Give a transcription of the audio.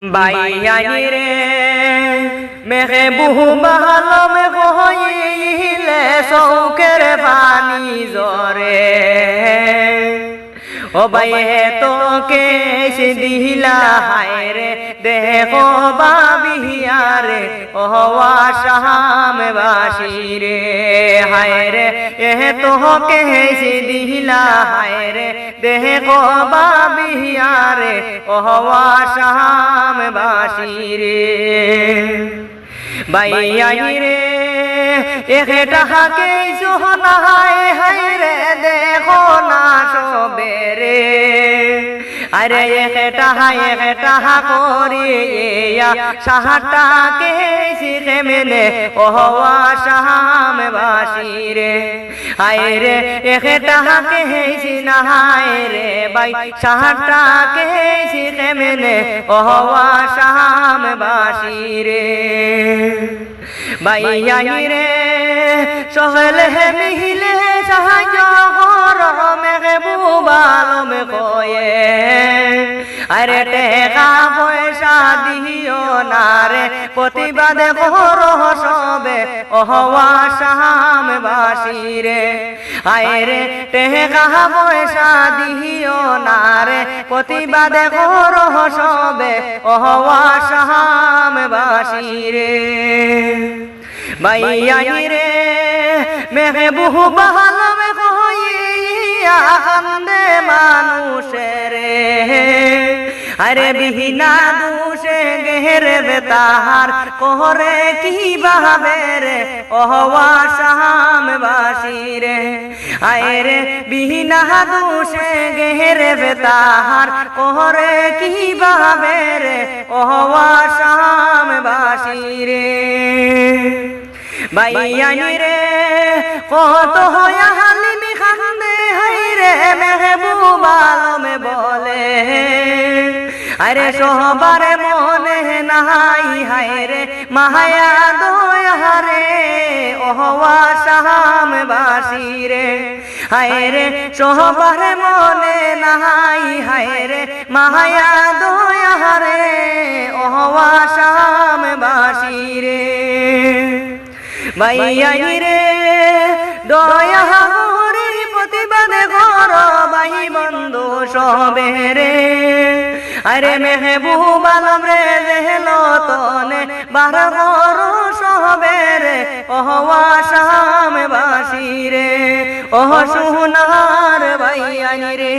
বাইয়ানি রে মেঘে বহু বাহালম কহিলে চৌকের পানি জরে ও বাইয়ে তোকে দিলা হায় রে দেখো বাবিয়ারে ও আশাম বাসি রে হায় রে এ তোকে দিলা হায় রে দেখো বাবিয়ারে ও আশাম বাসি রে বাইয়ানি রে একটা হাকে সোনায় হায় রে দেখো না সবেরে আরে একটা করি সাহাটাকে শিখে মেনে ও আশাম বাসি রে হায় রে একটাকে না হায় রে বাই সাহাটাকে শিখে মেনে ও আশাম বাসি রে বাইয়ানি রে সহলে মিলে সাহায্য করো মেহবুবালম কয়ে আরে টেকা পয়সা দিও না রে প্রতিবাদ করো সবে ওহওয়া শাম বাসি রে আয় রে টেকা পয়সা দিও না রে প্রতিবাদ করো সবে ওহওয়া শাম বাসি রে বাইয়ানি রে মেহবুবালম কইয়া কান্দে মানুষের আরে বিহিনা দুষে গেরে তাহার কোহরে কি ভাবে রে ওহওয়া শাম বাসি রে আয় রে বিহিনা দুষে গেরে তাহার কোহরে কি ভাবে রে ওহওয়া শাম বাসি রে বাইয়ানি রে কত হয়া হালিমি খান্দে হাই রে মেহবুবালম বলে আরে সবার মনে নাই হায় রে মায়া দয়া রে ওহওয়া শাম বাসি রে হায় রে সবার মনে নাই হায় রে মায়া দয়া রে ওহওয়া শাম বাসি রে বাইয়ানি রে দয়া হরি প্রতিবাদ কর ভাই বন্ধু সবে রে আরে মেহবুবালম রে দেহলো তনে বার করো সবে রে ওহওয়া শাম বাসি রে ওহ সোনার বাইয়ানি রে।